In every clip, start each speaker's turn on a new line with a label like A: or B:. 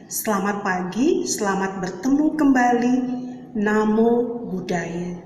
A: Selamat pagi, selamat bertemu kembali. Namo Buddhaya.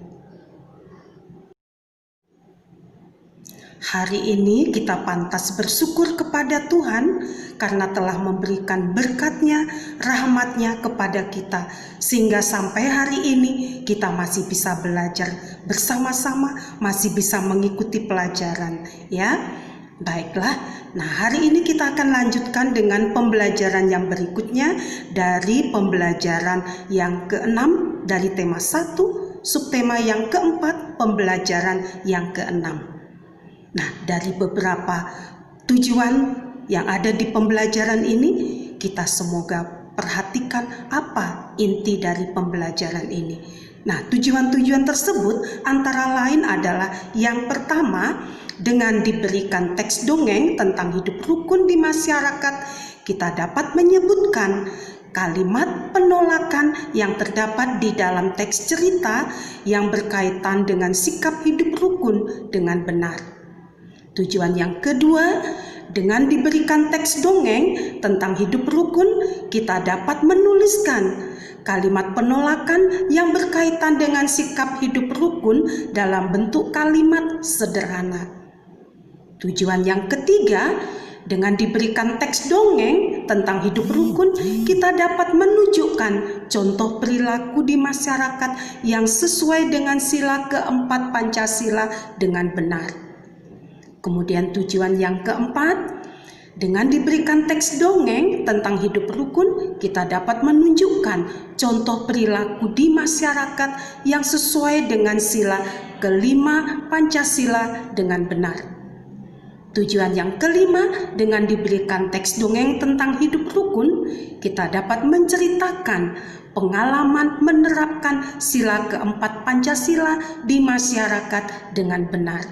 A: Hari ini kita pantas bersyukur kepada Tuhan karena telah memberikan berkat-Nya, rahmat-Nya kepada kita, sehingga sampai hari ini kita masih bisa belajar bersama-sama, masih bisa mengikuti pelajaran, ya. Baiklah, nah hari ini kita akan lanjutkan dengan pembelajaran yang berikutnya dari pembelajaran yang ke-6 dari tema 1, subtema yang ke-4, pembelajaran yang ke-6. Nah, dari beberapa tujuan yang ada di pembelajaran ini, kita semoga perhatikan apa inti dari pembelajaran ini. Nah, tujuan-tujuan tersebut antara lain adalah yang pertama, dengan diberikan teks dongeng tentang hidup rukun di masyarakat, kita dapat menyebutkan kalimat penolakan yang terdapat di dalam teks cerita yang berkaitan dengan sikap hidup rukun dengan benar. Tujuan yang kedua, dengan diberikan teks dongeng tentang hidup rukun, kita dapat menuliskan kalimat penolakan yang berkaitan dengan sikap hidup rukun dalam bentuk kalimat sederhana. Tujuan yang ketiga, dengan diberikan teks dongeng tentang hidup rukun, kita dapat menunjukkan contoh perilaku di masyarakat yang sesuai dengan sila keempat Pancasila dengan benar. Kemudian tujuan yang keempat, dengan diberikan teks dongeng tentang hidup rukun, kita dapat menunjukkan contoh perilaku di masyarakat yang sesuai dengan sila kelima Pancasila dengan benar. Tujuan yang kelima, dengan diberikan teks dongeng tentang hidup rukun, kita dapat menceritakan pengalaman menerapkan sila keempat Pancasila di masyarakat dengan benar.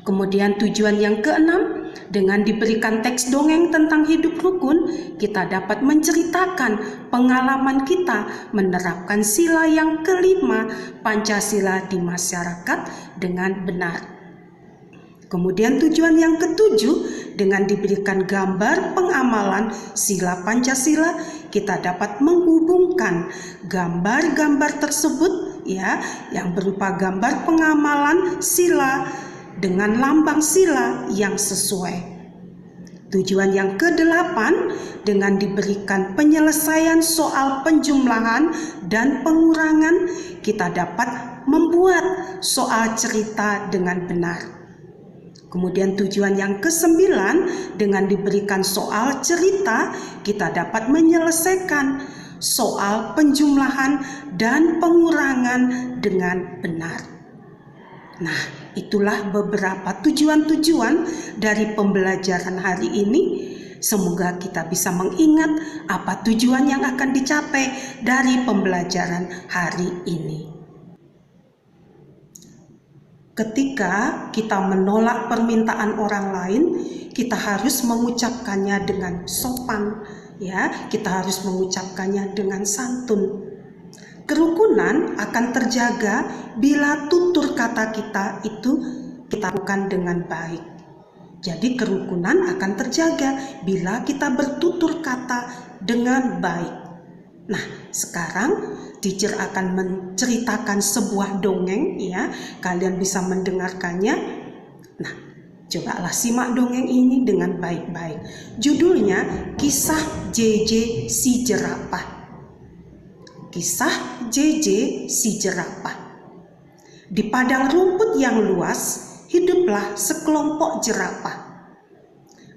A: Kemudian tujuan yang keenam, dengan diberikan teks dongeng tentang hidup rukun, kita dapat menceritakan pengalaman kita menerapkan sila yang kelima Pancasila di masyarakat dengan benar. Kemudian tujuan yang ketujuh, dengan diberikan gambar pengamalan sila Pancasila, kita dapat menghubungkan gambar-gambar tersebut yang berupa gambar pengamalan sila dengan lambang sila yang sesuai. Tujuan yang kedelapan, dengan diberikan penyelesaian soal penjumlahan dan pengurangan, kita dapat membuat soal cerita dengan benar. Kemudian tujuan yang kesembilan, dengan diberikan soal cerita, kita dapat menyelesaikan soal penjumlahan dan pengurangan dengan benar. Nah, itulah beberapa tujuan-tujuan dari pembelajaran hari ini. Semoga kita bisa mengingat apa tujuan yang akan dicapai dari pembelajaran hari ini. Ketika kita menolak permintaan orang lain, kita harus mengucapkannya dengan sopan, kita harus mengucapkannya dengan santun. Kerukunan akan terjaga bila tutur kata kita itu kita lakukan dengan baik. Jadi kerukunan akan terjaga bila kita bertutur kata dengan baik. Nah, sekarang teacher akan menceritakan sebuah dongeng, kalian bisa mendengarkannya. Nah, cobalah simak dongeng ini dengan baik-baik. Judulnya Kisah JJ si Jerapah. Kisah JJ si Jerapah. Di padang rumput yang luas, hiduplah sekelompok jerapah.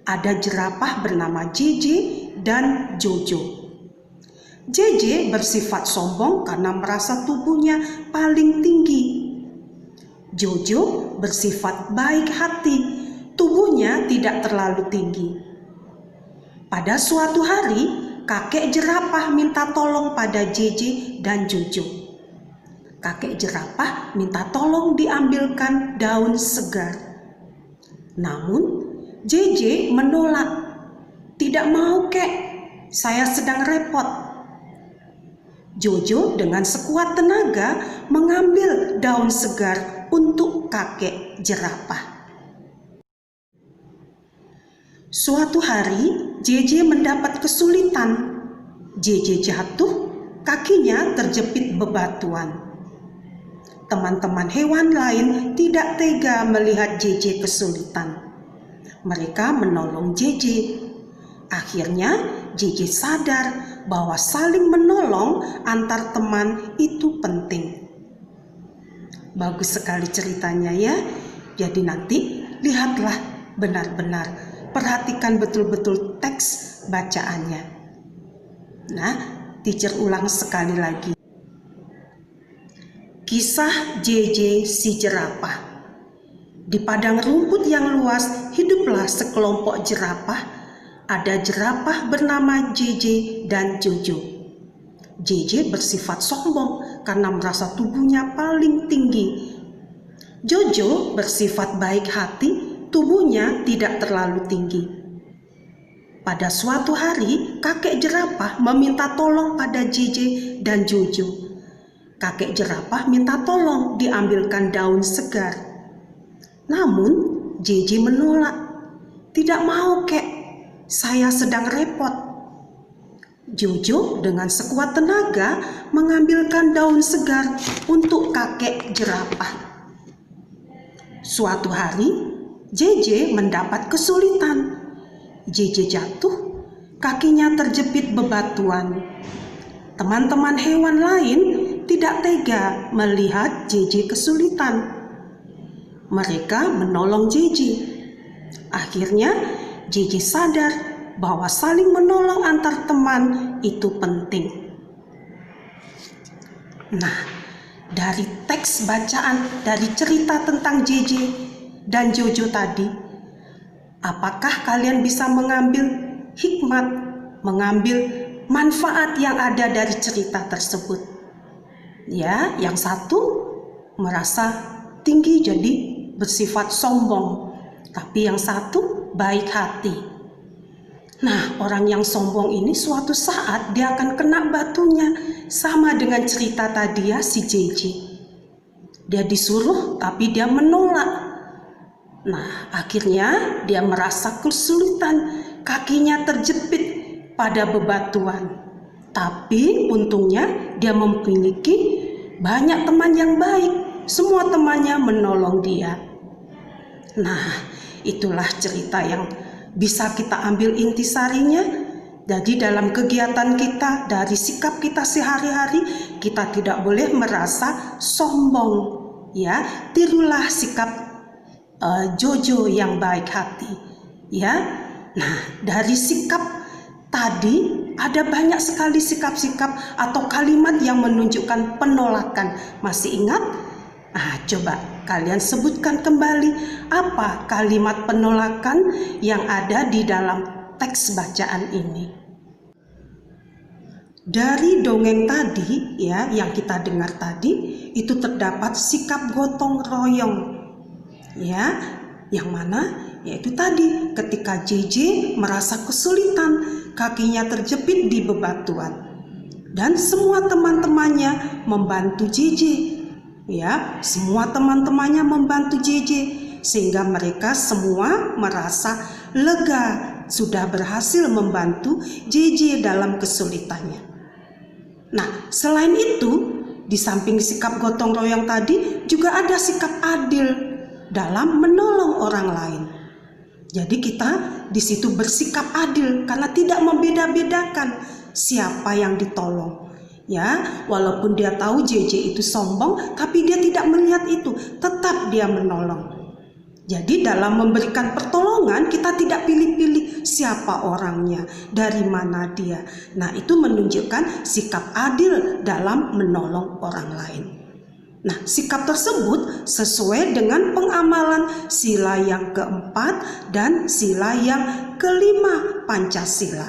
A: Ada jerapah bernama JJ dan Jojo. JJ bersifat sombong karena merasa tubuhnya paling tinggi. Jojo bersifat baik hati, tubuhnya tidak terlalu tinggi. Pada suatu hari, kakek jerapah minta tolong pada JJ dan Jojo. Kakek jerapah minta tolong diambilkan daun segar. Namun, JJ menolak. Tidak mau, kek, saya sedang repot. Jojo dengan sekuat tenaga mengambil daun segar untuk kakek jerapah. Suatu hari, JJ mendapat kesulitan JJ jatuh, kakinya terjepit bebatuan. Teman-teman hewan lain tidak tega melihat JJ kesulitan. Mereka menolong JJ. Akhirnya JJ sadar bahwa saling menolong antar teman itu penting. Bagus sekali ceritanya ya. Jadi nanti lihatlah benar-benar, perhatikan betul-betul teks bacaannya. Nah, teacher ulang sekali lagi. Kisah JJ si jerapah. Di padang rumput yang luas hiduplah sekelompok jerapah. Ada jerapah bernama JJ dan Jojo. JJ bersifat sombong karena merasa tubuhnya paling tinggi. Jojo bersifat baik hati, tubuhnya tidak terlalu tinggi. Pada suatu hari, kakek jerapah meminta tolong pada JJ dan Jojo. Kakek jerapah minta tolong diambilkan daun segar. Namun, JJ menolak. Tidak mau, kek. Saya sedang repot. Jojo dengan sekuat tenaga mengambilkan daun segar untuk kakek jerapah. Suatu hari, JJ mendapat kesulitan. JJ jatuh, kakinya terjepit bebatuan. Teman-teman hewan lain tidak tega melihat JJ kesulitan. Mereka menolong JJ. Akhirnya JJ sadar bahwa saling menolong antar teman itu penting. Nah, dari teks bacaan, dari cerita tentang JJ dan Jojo tadi, apakah kalian bisa mengambil hikmat, mengambil manfaat yang ada dari cerita tersebut? Ya, yang satu merasa tinggi jadi bersifat sombong, tapi yang satu baik hati. Nah, orang yang sombong ini suatu saat dia akan kena batunya, sama dengan cerita tadi ya si JJ. Dia disuruh tapi dia menolak. Nah, akhirnya dia merasa kesulitan, kakinya terjepit pada bebatuan. Tapi untungnya dia memiliki banyak teman yang baik. Semua temannya menolong dia. Nah, itulah cerita yang bisa kita ambil intisarinya. Jadi dalam kegiatan kita, dari sikap kita sehari-hari, kita tidak boleh merasa sombong. Ya, tirulah sikap Jojo yang baik hati, ya. Nah, dari sikap tadi ada banyak sekali sikap-sikap atau kalimat yang menunjukkan penolakan. Masih ingat? Nah, coba kalian sebutkan kembali apa kalimat penolakan yang ada di dalam teks bacaan ini. Dari dongeng tadi ya yang kita dengar tadi itu terdapat sikap gotong royong. Ya, yang mana yaitu tadi ketika JJ merasa kesulitan, kakinya terjepit di bebatuan dan semua teman-temannya membantu JJ. Ya, semua teman-temannya membantu JJ sehingga mereka semua merasa lega sudah berhasil membantu JJ dalam kesulitannya. Nah, selain itu, di samping sikap gotong royong tadi juga ada sikap adil dalam menolong orang lain. Jadi kita di situ bersikap adil karena tidak membeda-bedakan siapa yang ditolong. Ya, walaupun dia tahu JJ itu sombong, tapi dia tidak melihat itu, tetap dia menolong. Jadi dalam memberikan pertolongan kita tidak pilih-pilih siapa orangnya, dari mana dia. Nah, itu menunjukkan sikap adil dalam menolong orang lain. Nah, sikap tersebut sesuai dengan pengamalan sila yang keempat dan sila yang kelima Pancasila.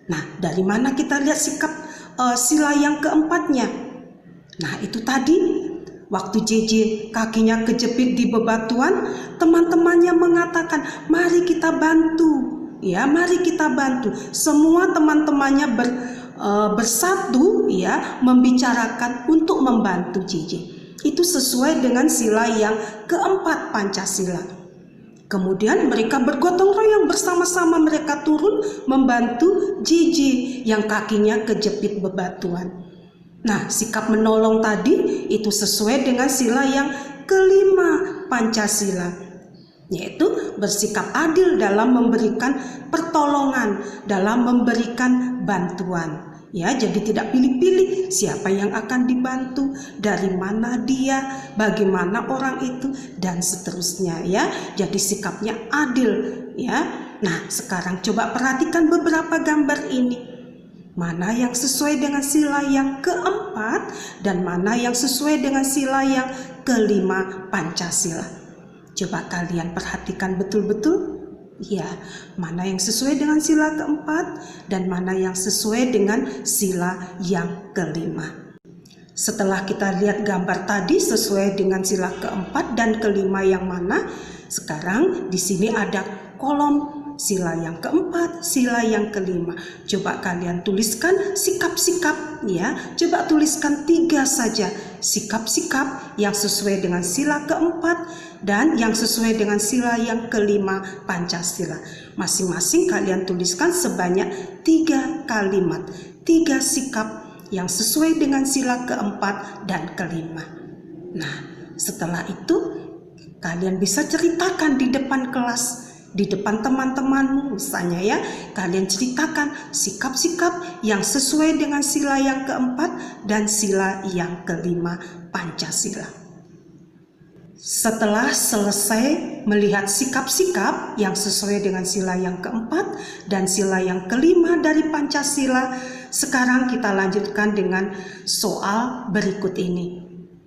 A: Nah, dari mana kita lihat sikap sila yang keempatnya? Nah, itu tadi waktu JJ kakinya kejepit di bebatuan, teman-temannya mengatakan, "Mari kita bantu." Ya, mari kita bantu. Semua teman-temannya bersatu ya membicarakan untuk membantu JJ. Itu sesuai dengan sila yang keempat Pancasila. Kemudian mereka bergotong royong bersama-sama, mereka turun membantu Gigi yang kakinya kejepit bebatuan. Nah, sikap menolong tadi itu sesuai dengan sila yang kelima Pancasila, yaitu bersikap adil dalam memberikan pertolongan, dalam memberikan bantuan. Ya, jadi tidak pilih-pilih siapa yang akan dibantu, dari mana dia, bagaimana orang itu, dan seterusnya ya. Jadi sikapnya adil ya. Nah, sekarang coba perhatikan beberapa gambar ini. Mana yang sesuai dengan sila yang keempat dan mana yang sesuai dengan sila yang kelima Pancasila. Coba kalian perhatikan betul-betul. Ya, mana yang sesuai dengan sila keempat dan mana yang sesuai dengan sila yang kelima. Setelah kita lihat gambar tadi sesuai dengan sila keempat dan kelima yang mana, sekarang di sini ada kolom sila yang keempat, sila yang kelima. Coba kalian tuliskan sikap-sikap ya. Coba tuliskan 3 saja sikap-sikap yang sesuai dengan sila keempat dan yang sesuai dengan sila yang kelima Pancasila. Masing-masing kalian tuliskan sebanyak 3 kalimat, 3 sikap yang sesuai dengan sila keempat dan kelima. Nah, setelah itu kalian bisa ceritakan di depan kelas, di depan teman-temanmu misalnya ya. Kalian ceritakan sikap-sikap yang sesuai dengan sila yang keempat dan sila yang kelima Pancasila. Setelah selesai melihat sikap-sikap yang sesuai dengan sila yang keempat dan sila yang kelima dari Pancasila, sekarang kita lanjutkan dengan soal berikut ini.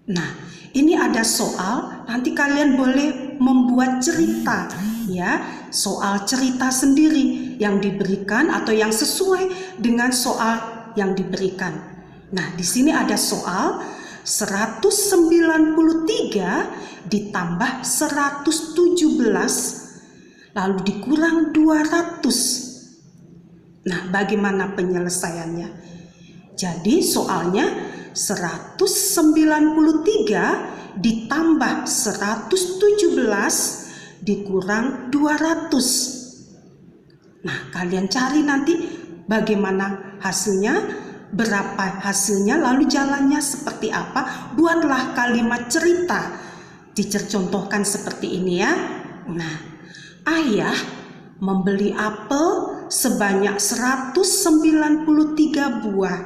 A: Nah, ini ada soal, nanti kalian boleh membuat cerita ya, soal cerita sendiri yang diberikan atau yang sesuai dengan soal yang diberikan. Nah, di sini ada soal 193 ditambah 117 lalu dikurang 200. Nah, bagaimana penyelesaiannya? Jadi soalnya 193 ditambah 117 dikurang 200. Nah, kalian cari nanti bagaimana hasilnya, berapa hasilnya, lalu jalannya seperti apa. Buatlah kalimat cerita. Dicontohkan seperti ini ya. Nah, ayah membeli apel sebanyak 193 buah.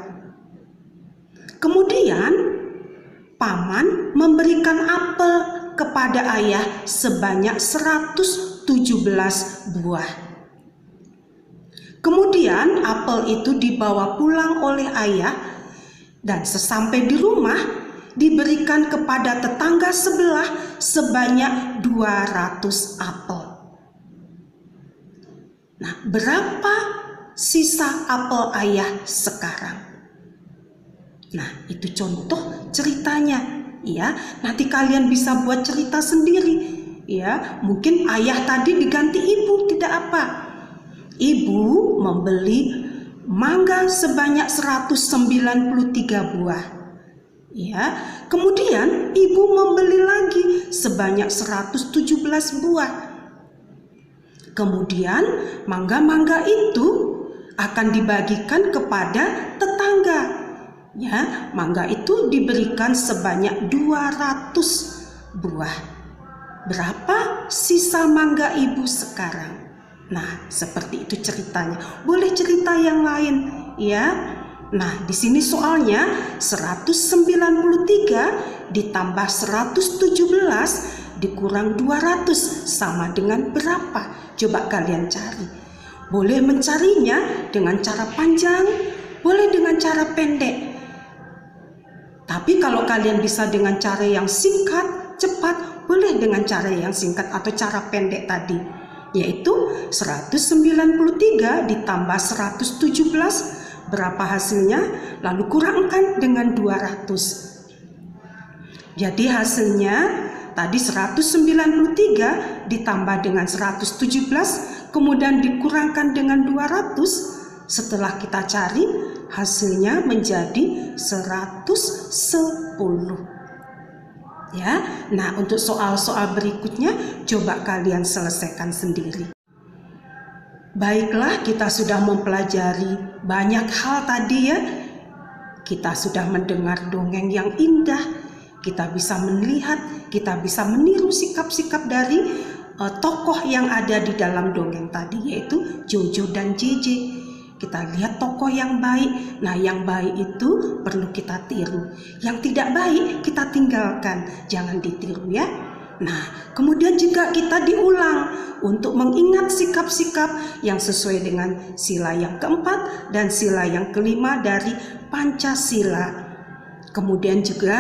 A: Kemudian paman memberikan apel kepada ayah sebanyak 117 buah. Kemudian apel itu dibawa pulang oleh ayah dan sesampai di rumah diberikan kepada tetangga sebelah sebanyak 200 apel. Nah, berapa sisa apel ayah sekarang? Nah, itu contoh ceritanya ya. Nanti kalian bisa buat cerita sendiri ya. Mungkin ayah tadi diganti ibu, tidak apa. Ibu membeli mangga sebanyak 193 buah. Ya, kemudian ibu membeli lagi sebanyak 117 buah. Kemudian mangga-mangga itu akan dibagikan kepada tetangga. Ya, mangga itu diberikan sebanyak 200 buah. Berapa sisa mangga ibu sekarang? Nah, seperti itu ceritanya. Boleh cerita yang lain, ya. Nah, di sini soalnya 193 ditambah 117 dikurang 200 sama dengan berapa? Coba kalian cari. Boleh mencarinya dengan cara panjang, boleh dengan cara pendek. Tapi kalau kalian bisa dengan cara yang singkat, cepat, boleh dengan cara yang singkat atau cara pendek tadi, yaitu 193 ditambah 117, berapa hasilnya? Lalu kurangkan dengan 200. Jadi hasilnya tadi 193 ditambah dengan 117, kemudian dikurangkan dengan 200. Setelah kita cari, hasilnya menjadi 110. Ya. Nah, untuk soal-soal berikutnya coba kalian selesaikan sendiri. Baiklah, kita sudah mempelajari banyak hal tadi ya. Kita sudah mendengar dongeng yang indah. Kita bisa melihat, kita bisa meniru sikap-sikap dari tokoh yang ada di dalam dongeng tadi, yaitu Jojo dan JJ. Kita lihat tokoh yang baik. Nah, yang baik itu perlu kita tiru. Yang tidak baik kita tinggalkan, jangan ditiru ya. Nah, kemudian juga kita diulang untuk mengingat sikap-sikap yang sesuai dengan sila yang keempat dan sila yang kelima dari Pancasila. Kemudian juga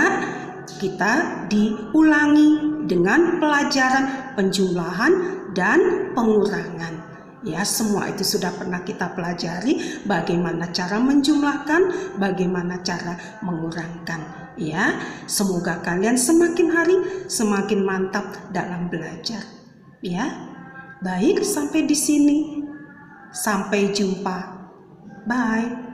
A: kita diulangi dengan pelajaran penjumlahan dan pengurangan. Ya, semua itu sudah pernah kita pelajari, bagaimana cara menjumlahkan, bagaimana cara mengurangkan. Ya, semoga kalian semakin hari semakin mantap dalam belajar. Ya, baik, sampai di sini. Sampai jumpa. Bye.